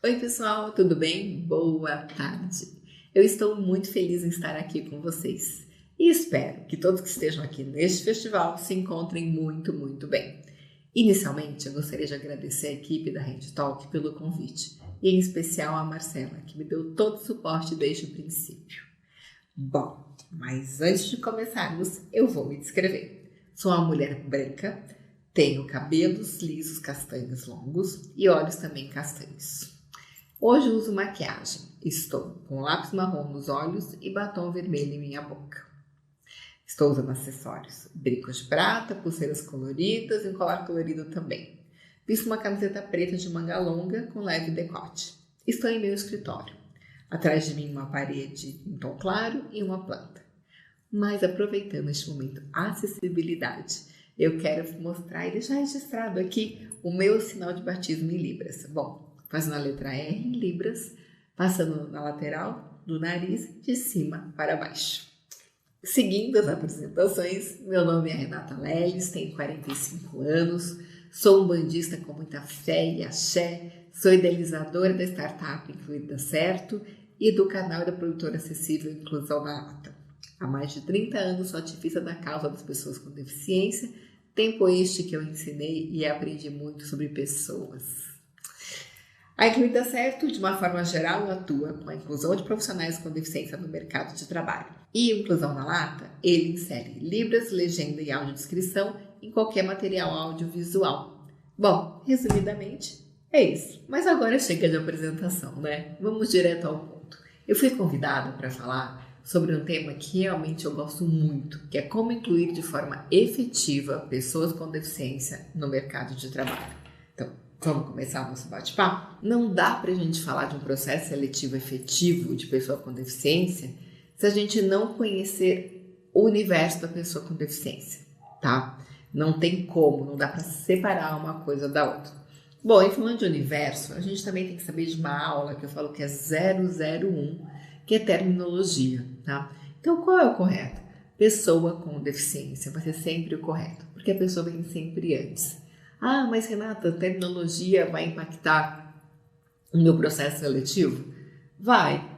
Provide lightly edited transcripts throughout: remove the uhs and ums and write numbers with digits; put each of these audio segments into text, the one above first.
Oi pessoal, tudo bem? Boa tarde! Eu estou muito feliz em estar aqui com vocês e espero que todos que estejam aqui neste festival se encontrem muito bem. Inicialmente, eu gostaria de agradecer a equipe da Hand Talk pelo convite e em especial a Marcela, que me deu todo o suporte desde o princípio. Bom, mas antes de começarmos, eu vou me descrever. Sou uma mulher branca, tenho cabelos lisos castanhos longos e olhos também castanhos. Hoje uso maquiagem. Estou com lápis marrom nos olhos e batom vermelho em minha boca. Estou usando acessórios, brincos de prata, pulseiras coloridas e um colar colorido também. Visto uma camiseta preta de manga longa com leve decote. Estou em meu escritório. Atrás de mim uma parede em tom claro e uma planta. Mas aproveitando este momento acessibilidade, eu quero mostrar e deixar registrado aqui o meu sinal de batismo em Libras. Bom, fazendo a letra R em Libras, passando na lateral do nariz de cima para baixo. Seguindo as apresentações, meu nome é Renata Leles, tenho 45 anos, sou um bandista com muita fé e axé, sou idealizadora da startup Incluir Certo e do canal da produtora acessível Inclusão na Lata. Há mais de 30 anos sou ativista da causa das pessoas com deficiência, tempo este que eu ensinei e aprendi muito sobre pessoas. A Incluir Certo, de uma forma geral, atua com a inclusão de profissionais com deficiência no mercado de trabalho. E Inclusão na Lata, ele insere Libras, legenda e audiodescrição em qualquer material audiovisual. Bom, resumidamente, é isso. Mas agora chega de apresentação, né? Vamos direto ao ponto. Eu fui convidada para falar sobre um tema que realmente eu gosto muito, que é como incluir de forma efetiva pessoas com deficiência no mercado de trabalho. Então, vamos começar o nosso bate-papo? Não dá para a gente falar de um processo seletivo efetivo de pessoa com deficiência se a gente não conhecer o universo da pessoa com deficiência, tá? Não tem como, não dá para separar uma coisa da outra. Bom, e falando de universo, a gente também tem que saber de uma aula que eu falo que é 001, que é terminologia, tá? Então, qual é o correto? Pessoa com deficiência vai ser sempre o correto, porque a pessoa vem sempre antes. Ah, mas Renata, a terminologia vai impactar o meu processo seletivo? Vai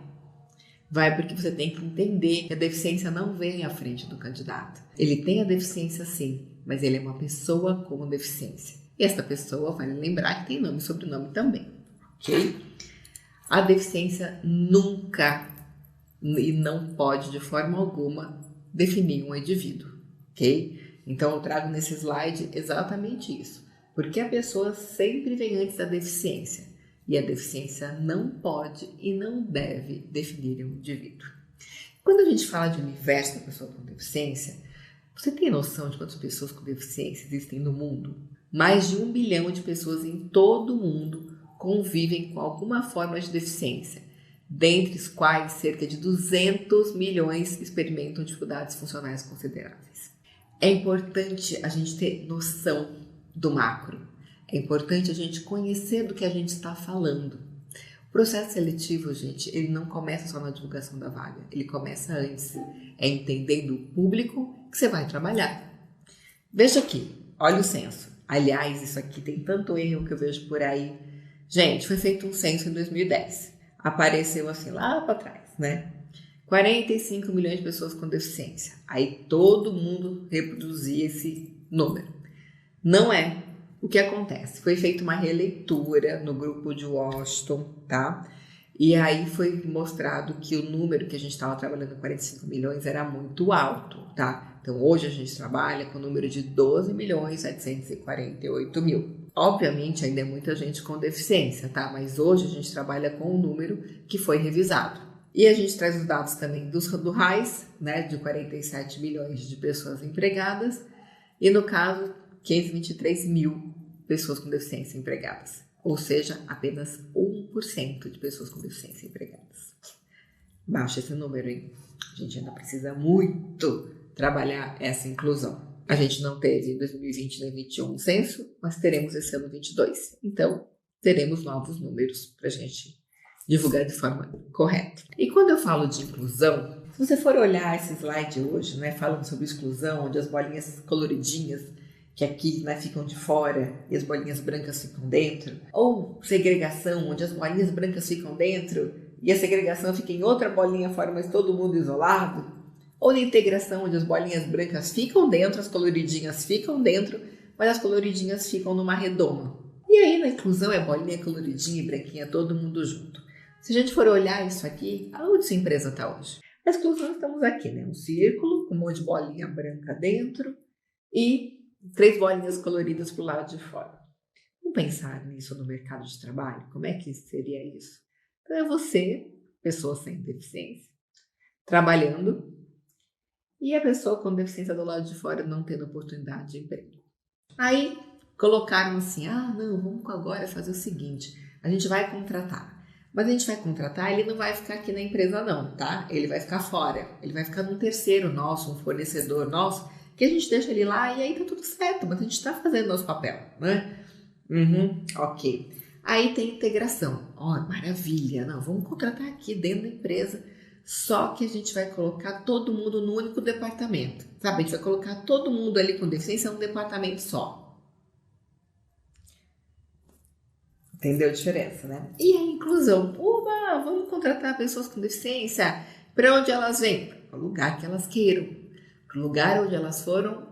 porque você tem que entender que a deficiência não vem à frente do candidato. Ele tem a deficiência sim, mas ele é uma pessoa com deficiência. E essa pessoa vai lembrar que tem nome e sobrenome também, ok? A deficiência nunca e não pode de forma alguma definir um indivíduo, ok? Então eu trago nesse slide exatamente isso. Porque a pessoa sempre vem antes da deficiência. E a deficiência não pode e não deve definir um indivíduo. Quando a gente fala de universo da pessoa com deficiência, você tem noção de quantas pessoas com deficiência existem no mundo? Mais de 1 bilhão de pessoas em todo o mundo convivem com alguma forma de deficiência, dentre os quais cerca de 200 milhões experimentam dificuldades funcionais consideráveis. É importante a gente ter noção do macro. É importante a gente conhecer do que a gente está falando. O processo seletivo, gente, ele não começa só na divulgação da vaga. Ele começa antes. É entendendo o público que você vai trabalhar. Veja aqui, olha o censo. Aliás, isso aqui tem tanto erro que eu vejo por aí. Gente, foi feito um censo em 2010. Apareceu assim lá para trás, né? 45 milhões de pessoas com deficiência. Aí todo mundo reproduzia esse número. Não é. O que acontece? Foi feita uma releitura no grupo de Washington, tá? E aí foi mostrado que o número que a gente estava trabalhando, 45 milhões, era muito alto, tá? Então hoje a gente trabalha com o número de 12.748.000. Obviamente ainda é muita gente com deficiência, tá? Mas hoje a gente trabalha com um número que foi revisado. E a gente traz os dados também do RAIS, né? De 47 milhões de pessoas empregadas. E no caso, 523 mil pessoas com deficiência empregadas, ou seja, apenas 1% de pessoas com deficiência empregadas. Baixa esse número, hein? A gente ainda precisa muito trabalhar essa inclusão. A gente não teve em 2020 nem 2021 um censo, mas teremos esse ano 22. Então, teremos novos números para a gente divulgar de forma correta. E quando eu falo de inclusão, se você for olhar esse slide hoje, né, falando sobre exclusão, onde as bolinhas coloridinhas que aqui, né, ficam de fora e as bolinhas brancas ficam dentro, ou segregação, onde as bolinhas brancas ficam dentro e a segregação fica em outra bolinha fora, mas todo mundo isolado, ou na integração, onde as bolinhas brancas ficam dentro, as coloridinhas ficam dentro, mas as coloridinhas ficam numa redoma. E aí na inclusão é bolinha coloridinha e branquinha, todo mundo junto. Se a gente for olhar isso aqui, aonde sua empresa está hoje? Na exclusão estamos aqui, né? Um círculo com um monte de bolinha branca dentro e 3 bolinhas coloridas para o lado de fora. Vamos pensar nisso no mercado de trabalho? Como é que seria isso? Então é você, pessoa sem deficiência, trabalhando e a pessoa com deficiência do lado de fora não tendo oportunidade de emprego. Aí colocaram assim, não, vamos agora fazer o seguinte, a gente vai contratar. Mas a gente vai contratar, ele não vai ficar aqui na empresa não, tá? Ele vai ficar fora, ele vai ficar num terceiro nosso, um fornecedor nosso, que a gente deixa ele lá e aí tá tudo certo, mas a gente tá fazendo nosso papel, né? Ok. Aí tem integração. Maravilha, não, vamos contratar aqui dentro da empresa, só que a gente vai colocar todo mundo no único departamento, sabe? A gente vai colocar todo mundo ali com deficiência num departamento só. Entendeu a diferença, né? E a inclusão? Vamos contratar pessoas com deficiência. Para onde elas vêm? Para o lugar que elas queiram. Para o lugar onde elas foram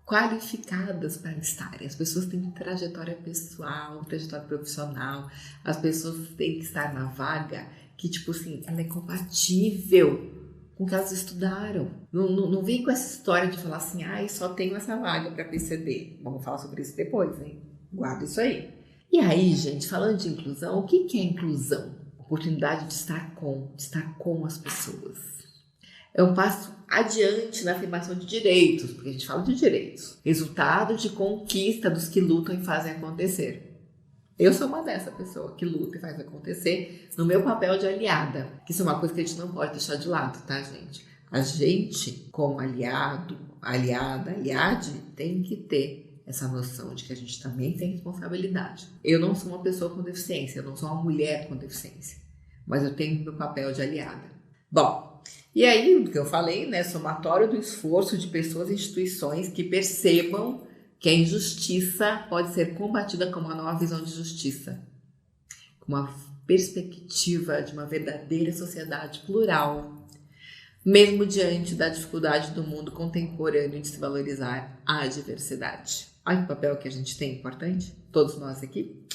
qualificadas para estarem. As pessoas têm trajetória pessoal, trajetória profissional. As pessoas têm que estar na vaga que, tipo assim, ela é compatível com o que elas estudaram. Não vem com essa história de falar assim, só tenho essa vaga para PCD. Vamos falar sobre isso depois, hein? Guarda isso aí. E aí, gente, falando de inclusão, o que é inclusão? Oportunidade de estar com as pessoas. É um passo adiante na afirmação de direitos, porque a gente fala de direitos. Resultado de conquista dos que lutam e fazem acontecer. Eu sou uma dessa pessoa que luta e faz acontecer no meu papel de aliada, que isso é uma coisa que a gente não pode deixar de lado, tá, gente? A gente, como aliado, aliada, aliade, tem que ter essa noção de que a gente também tem responsabilidade. Eu não sou uma pessoa com deficiência, eu não sou uma mulher com deficiência, mas eu tenho meu papel de aliada. Bom, e aí o que eu falei, né, somatório do esforço de pessoas e instituições que percebam que a injustiça pode ser combatida com uma nova visão de justiça, com uma perspectiva de uma verdadeira sociedade plural, mesmo diante da dificuldade do mundo contemporâneo de se valorizar a diversidade. Olha que papel que a gente tem importante, todos nós aqui.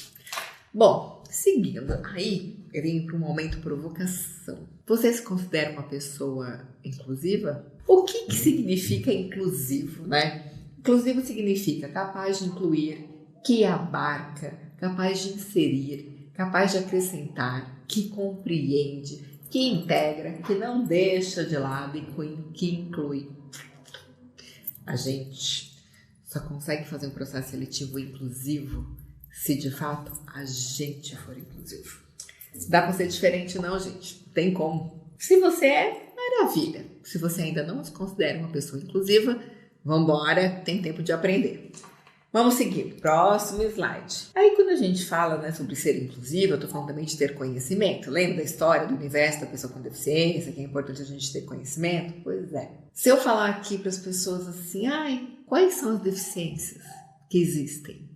Bom, seguindo, aí eu venho para um momento provocação. Você se considera uma pessoa inclusiva? O que significa inclusivo, né? Inclusivo significa capaz de incluir, que abarca, capaz de inserir, capaz de acrescentar, que compreende, que integra, que não deixa de lado e que inclui. A gente só consegue fazer um processo seletivo inclusivo se de fato a gente for inclusivo. Dá para ser diferente não, gente? Tem como. Se você é, maravilha. Se você ainda não se considera uma pessoa inclusiva, vambora, tem tempo de aprender. Vamos seguir, próximo slide. Aí quando a gente fala, né, sobre ser inclusivo, eu tô falando também de ter conhecimento. Lembra da história do universo da pessoa com deficiência, que é importante a gente ter conhecimento? Pois é. Se eu falar aqui para as pessoas assim, quais são as deficiências que existem?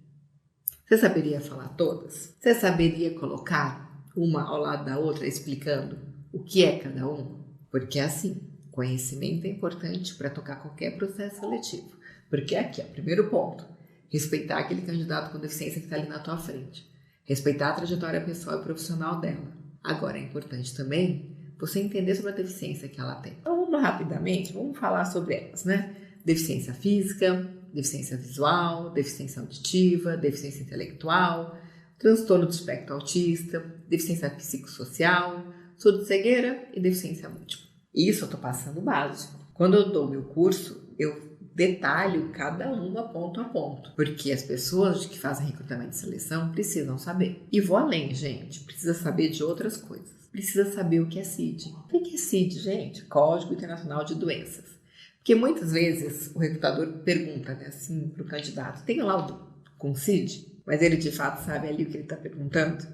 Você saberia falar todas? Você saberia colocar uma ao lado da outra explicando o que é cada uma? Porque assim, conhecimento é importante para tocar qualquer processo seletivo. Porque aqui, primeiro ponto, respeitar aquele candidato com deficiência que está ali na tua frente. Respeitar a trajetória pessoal e profissional dela. Agora, é importante também você entender sobre a deficiência que ela tem. Então, rapidamente, vamos falar sobre elas, né? Deficiência física, deficiência visual, deficiência auditiva, deficiência intelectual, transtorno do espectro autista, deficiência psicossocial, surdo-cegueira e deficiência múltipla. Isso eu estou passando o básico. Quando eu dou meu curso, eu detalho cada uma ponto a ponto, porque as pessoas que fazem recrutamento e seleção precisam saber. E vou além, gente, precisa saber de outras coisas. Precisa saber o que é CID. O que é CID, gente? Código Internacional de Doenças. Porque muitas vezes o recrutador pergunta, né, assim, para o candidato, tem laudo com CID? Mas ele de fato sabe ali o que ele está perguntando?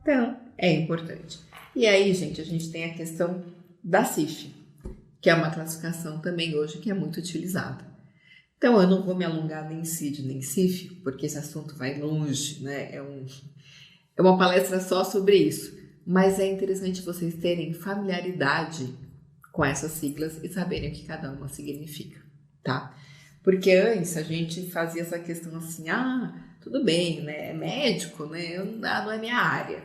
Então, é importante. E aí, gente, a gente tem a questão da CIF, que é uma classificação também hoje que é muito utilizada. Então, eu não vou me alongar nem em CID nem em CIF, porque esse assunto vai longe, né? É uma palestra só sobre isso. Mas é interessante vocês terem familiaridade com essas siglas e saberem o que cada uma significa, tá? Porque antes a gente fazia essa questão assim, tudo bem, né? É médico, né? Não é minha área.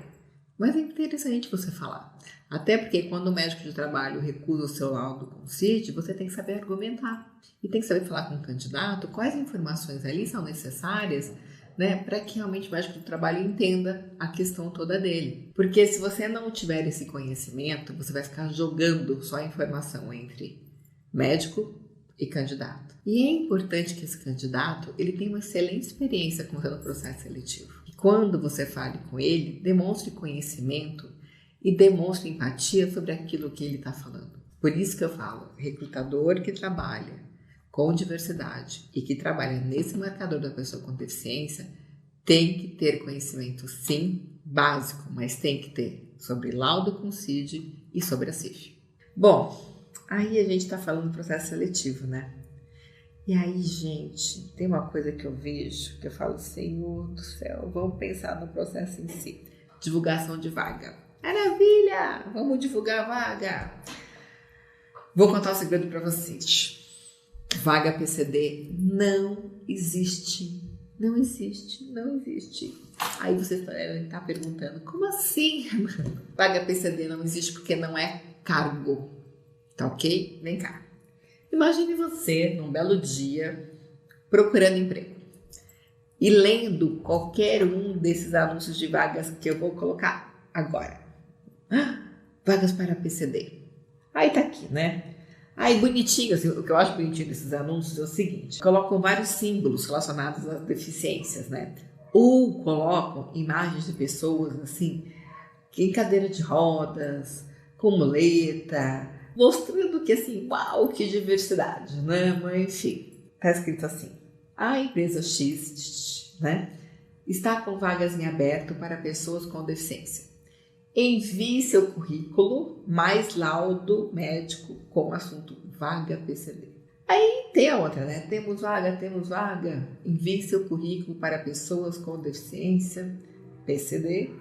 Mas é interessante você falar. Até porque quando o médico de trabalho recusa o seu laudo com o CID, você tem que saber argumentar. E tem que saber falar com o candidato quais informações ali são necessárias, né, para que realmente o médico do trabalho entenda a questão toda dele. Porque se você não tiver esse conhecimento, você vai ficar jogando só a informação entre médico e candidato. E é importante que esse candidato ele tenha uma excelente experiência com o processo seletivo. E quando você fale com ele, demonstre conhecimento e demonstre empatia sobre aquilo que ele está falando. Por isso que eu falo, recrutador que trabalha com diversidade e que trabalha nesse marcador da pessoa com deficiência tem que ter conhecimento, sim, básico, mas tem que ter sobre laudo com CID e sobre a CIF. Bom, aí a gente está falando do processo seletivo, né? E aí, gente, tem uma coisa que eu vejo, que eu falo, Senhor do céu, vamos pensar no processo em si. Divulgação de vaga. Maravilha! Vamos divulgar a vaga. Vou contar um segredo para vocês. Vaga PCD não existe. Não existe, não existe. Aí você está perguntando, como assim? Vaga PCD não existe porque não é cargo. Tá ok? Vem cá. Imagine você, num belo dia, procurando emprego e lendo qualquer um desses anúncios de vagas que eu vou colocar agora. Vagas para PCD. Aí tá aqui, né? Aí bonitinho, assim, o que eu acho bonitinho desses anúncios é o seguinte, colocam vários símbolos relacionados às deficiências, né? Ou colocam imagens de pessoas, assim, em cadeira de rodas, com muleta, mostrando que, assim, uau, que diversidade, né? Mas, enfim, tá escrito assim, a empresa X, né, está com vagas em aberto para pessoas com deficiência. Envie seu currículo mais laudo médico com assunto vaga PCD. Aí tem a outra, né? Temos vaga. Envie seu currículo para pessoas com deficiência PCD.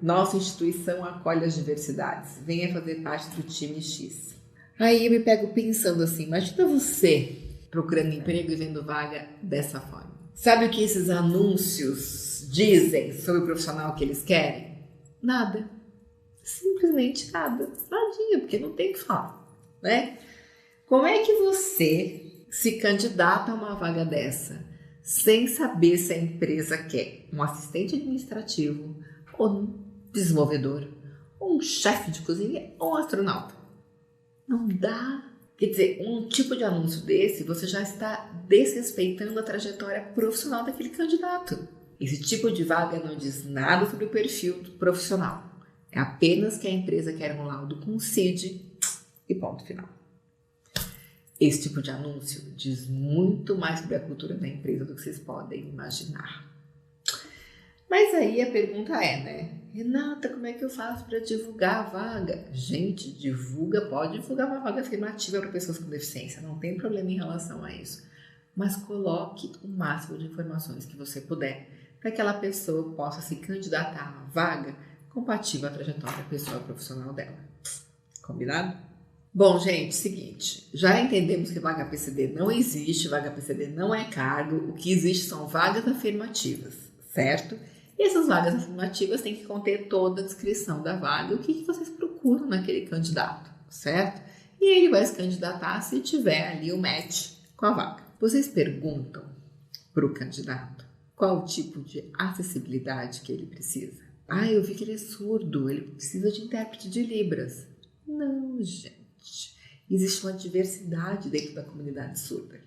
Nossa instituição acolhe as diversidades. Venha fazer parte do time X. Aí eu me pego pensando assim, imagina você procurando emprego e vendo vaga dessa forma. Sabe o que esses anúncios dizem sobre o profissional que eles querem? Nada. Simplesmente nada. Nadinha, porque não tem o que falar, né? Como é que você se candidata a uma vaga dessa sem saber se a empresa quer um assistente administrativo, ou um desenvolvedor, ou um chefe de cozinha, ou um astronauta? Não dá. Quer dizer, um tipo de anúncio desse, você já está desrespeitando a trajetória profissional daquele candidato. Esse tipo de vaga não diz nada sobre o perfil do profissional. É apenas que a empresa quer um laudo com CID e ponto final. Esse tipo de anúncio diz muito mais sobre a cultura da empresa do que vocês podem imaginar. Mas aí a pergunta é, né? Renata, como é que eu faço para divulgar a vaga? Gente, pode divulgar uma vaga afirmativa para pessoas com deficiência, não tem problema em relação a isso. Mas coloque o máximo de informações que você puder para que aquela pessoa possa se candidatar a uma vaga compatível à trajetória pessoal e profissional dela. Combinado? Bom, gente, seguinte, já entendemos que vaga PCD não existe, vaga PCD não é cargo, o que existe são vagas afirmativas, certo? E essas vagas afirmativas têm que conter toda a descrição da vaga, o que vocês procuram naquele candidato, certo? E ele vai se candidatar se tiver ali o match com a vaga. Vocês perguntam para o candidato qual o tipo de acessibilidade que ele precisa. Eu vi que ele é surdo, ele precisa de intérprete de Libras. Não, gente. Existe uma diversidade dentro da comunidade surda.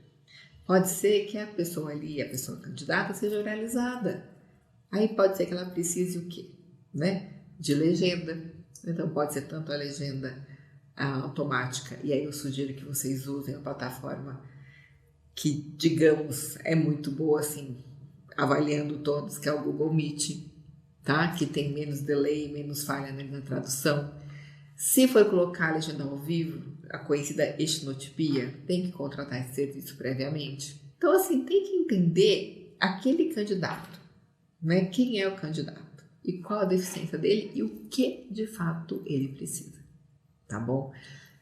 Pode ser que a pessoa ali, a pessoa candidata, seja oralizada. Aí pode ser que ela precise o quê? Né? De legenda. Então pode ser tanto a legenda automática, e aí eu sugiro que vocês usem a plataforma que, digamos, é muito boa, assim, avaliando todos, que é o Google Meet, tá? Que tem menos delay, menos falha na tradução. Se for colocar a legenda ao vivo, a conhecida estenotipia, tem que contratar esse serviço previamente. Então, assim, tem que entender aquele candidato, né? Quem é o candidato e qual a deficiência dele e o que de fato ele precisa, tá bom?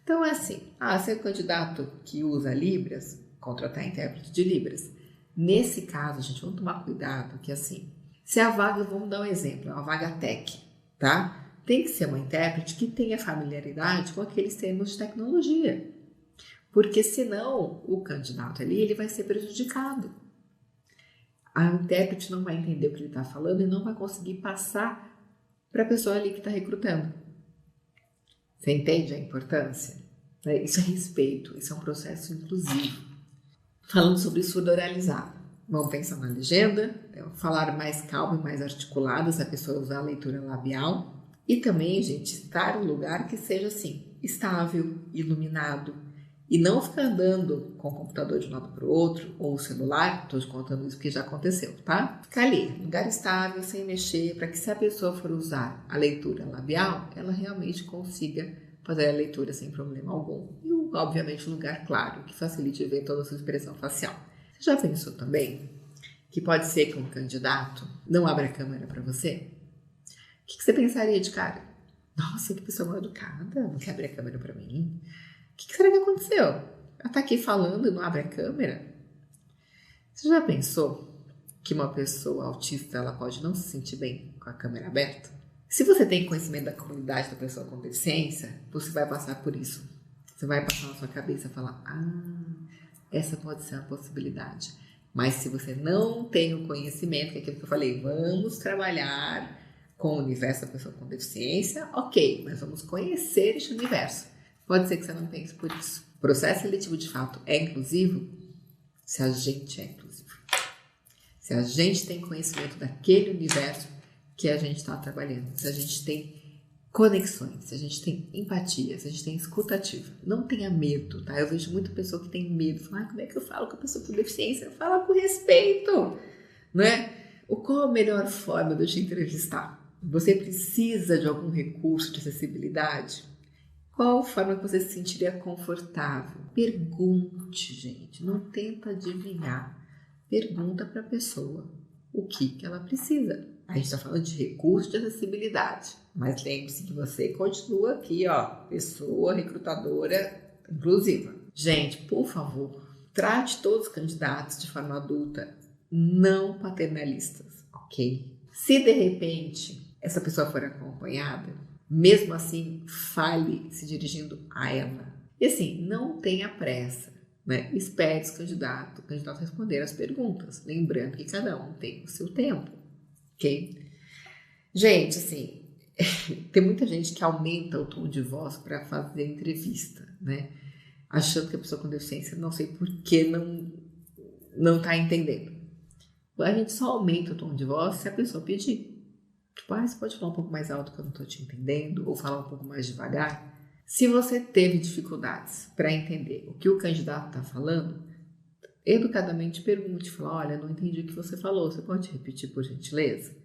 Então, é assim, se é o candidato que usa Libras, contratar intérprete de Libras. Nesse caso, gente, vamos tomar cuidado que, assim, se a vaga, vamos dar um exemplo, é uma vaga tech, tá? Tem que ser uma intérprete que tenha familiaridade com aqueles termos de tecnologia, porque senão o candidato ali ele vai ser prejudicado. A intérprete não vai entender o que ele está falando e não vai conseguir passar para a pessoa ali que está recrutando. Você entende a importância? Isso é respeito, isso é um processo inclusivo. Falando sobre surdo oralizado, vamos pensar na legenda, falar mais calmo e mais articulado, se a pessoa usar a leitura labial. E também, gente, estar em um lugar que seja assim, estável, iluminado. E não ficar andando com o computador de um lado para o outro, ou o celular, estou te contando isso porque já aconteceu, tá? Ficar ali, lugar estável, sem mexer, para que se a pessoa for usar a leitura labial, ela realmente consiga fazer a leitura sem problema algum. E, obviamente, um lugar claro, que facilite ver toda a sua expressão facial. Você já pensou também que pode ser que um candidato não abra a câmera para você? O que você pensaria de cara? Nossa, que pessoa mal educada, não quer abrir a câmera para mim? O que será que aconteceu? Ela tá aqui falando e não abre a câmera? Você já pensou que uma pessoa autista ela pode não se sentir bem com a câmera aberta? Se você tem conhecimento da comunidade da pessoa com deficiência, você vai passar por isso. Você vai passar na sua cabeça e falar, essa pode ser uma possibilidade. Mas se você não tem o conhecimento, que é aquilo que eu falei, vamos trabalhar com o universo da pessoa com deficiência, ok, mas vamos conhecer este universo. Pode ser que você não pense por isso. O processo seletivo de fato é inclusivo se a gente é inclusivo. Se a gente tem conhecimento daquele universo que a gente está trabalhando, se a gente tem conexões, se a gente tem empatia, se a gente tem escutativa. Não tenha medo, tá? Eu vejo muita pessoa que tem medo. Fala, como é que eu falo com a pessoa com deficiência? Fala com respeito, não é? Qual a melhor forma de eu te entrevistar? Você precisa de algum recurso de acessibilidade? Qual forma que você se sentiria confortável? Pergunte, gente. Não tenta adivinhar. Pergunta para a pessoa o que ela precisa. A gente está falando de recurso de acessibilidade. Mas lembre-se que você continua aqui, pessoa recrutadora inclusiva. Gente, por favor, trate todos os candidatos de forma adulta, não paternalistas, ok? Se de repente essa pessoa for acompanhada, mesmo assim, fale se dirigindo a ela. E assim, não tenha pressa, né? Espere o candidato responder as perguntas. Lembrando que cada um tem o seu tempo, ok? Gente, assim, tem muita gente que aumenta o tom de voz para fazer entrevista, né? Achando que a pessoa com deficiência, não sei por que não está entendendo. A gente só aumenta o tom de voz se a pessoa pedir. Tipo, você pode falar um pouco mais alto que eu não estou te entendendo, ou falar um pouco mais devagar. Se você teve dificuldades para entender o que o candidato está falando, educadamente pergunte, fala, olha, não entendi o que você falou, você pode repetir por gentileza?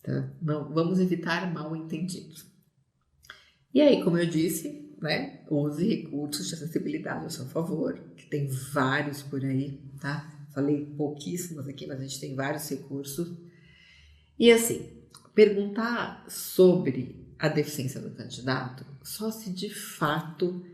Tá? Não, vamos evitar mal entendidos. E aí, como eu disse, né, use recursos de acessibilidade a seu favor, que tem vários por aí, tá? Falei pouquíssimos aqui, mas a gente tem vários recursos. E assim, perguntar sobre a deficiência do candidato só se de fato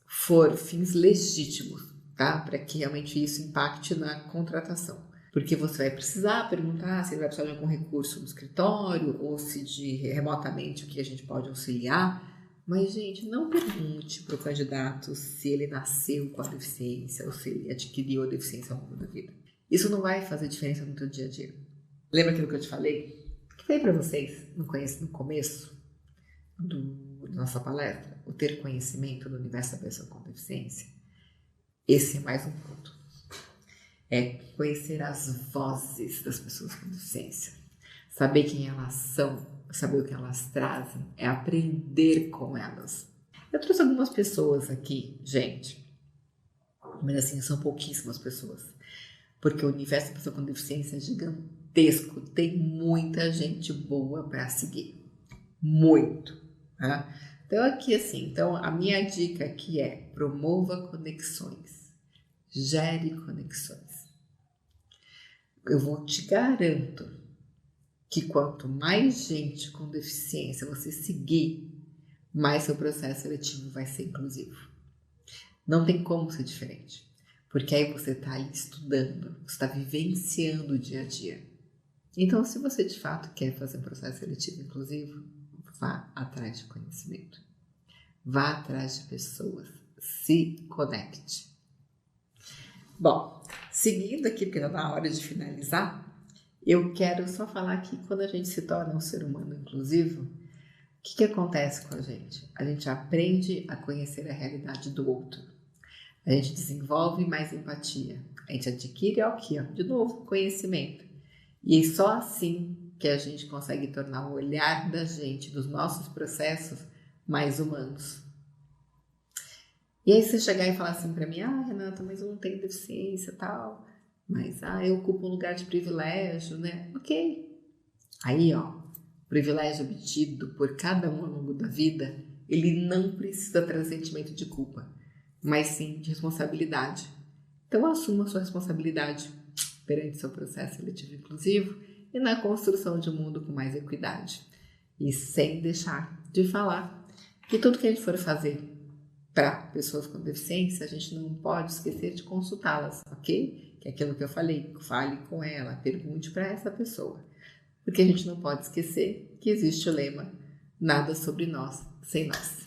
for fins legítimos, tá? Para que realmente isso impacte na contratação. Porque você vai precisar perguntar se ele vai precisar de algum recurso no escritório ou se remotamente o que a gente pode auxiliar. Mas, gente, não pergunte para o candidato se ele nasceu com a deficiência ou se ele adquiriu a deficiência ao longo da vida. Isso não vai fazer diferença no teu dia a dia. Lembra aquilo que eu te falei? Que falei para vocês no começo da nossa palestra? O ter conhecimento do universo da pessoa com deficiência. Esse é mais um ponto. É conhecer as vozes das pessoas com deficiência. Saber quem elas são, saber o que elas trazem, é aprender com elas. Eu trouxe algumas pessoas aqui, gente, mas assim, são pouquíssimas pessoas. Porque o universo da pessoa com deficiência é gigantesco, tem muita gente boa para seguir. Muito. Tá? Então aqui assim, a minha dica aqui é promova conexões. Gere conexões. Eu te garanto que quanto mais gente com deficiência você seguir, mais seu processo seletivo vai ser inclusivo. Não tem como ser diferente, porque aí você está ali estudando, você está vivenciando o dia a dia. Então, se você de fato quer fazer um processo seletivo inclusivo, vá atrás de conhecimento, vá atrás de pessoas, se conecte. Bom, seguindo aqui, porque já está na hora de finalizar, eu quero só falar que quando a gente se torna um ser humano inclusivo, o que acontece com a gente? A gente aprende a conhecer a realidade do outro. A gente desenvolve mais empatia. A gente adquire aqui, de novo, conhecimento. E é só assim que a gente consegue tornar o olhar da gente, dos nossos processos, mais humanos. E aí você chegar e falar assim para mim, Renata, mas eu não tenho deficiência e tal, mas eu ocupo um lugar de privilégio, né? Ok. Aí, o privilégio obtido por cada um ao longo da vida, ele não precisa trazer sentimento de culpa, mas sim de responsabilidade. Então assuma a sua responsabilidade perante seu processo seletivo inclusivo e na construção de um mundo com mais equidade. E sem deixar de falar que tudo que a gente for fazer para pessoas com deficiência, a gente não pode esquecer de consultá-las, ok? Que é aquilo que eu falei, fale com ela, pergunte para essa pessoa. Porque a gente não pode esquecer que existe o lema nada sobre nós sem nós.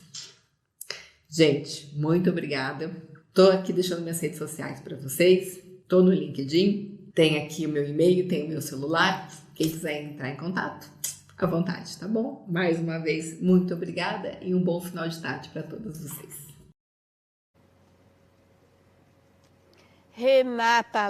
Gente, muito obrigada. Estou aqui deixando minhas redes sociais para vocês. Estou no LinkedIn, tem aqui o meu e-mail, tem o meu celular. Quem quiser entrar em contato, à vontade, tá bom? Mais uma vez, muito obrigada e um bom final de tarde para todos vocês. Renata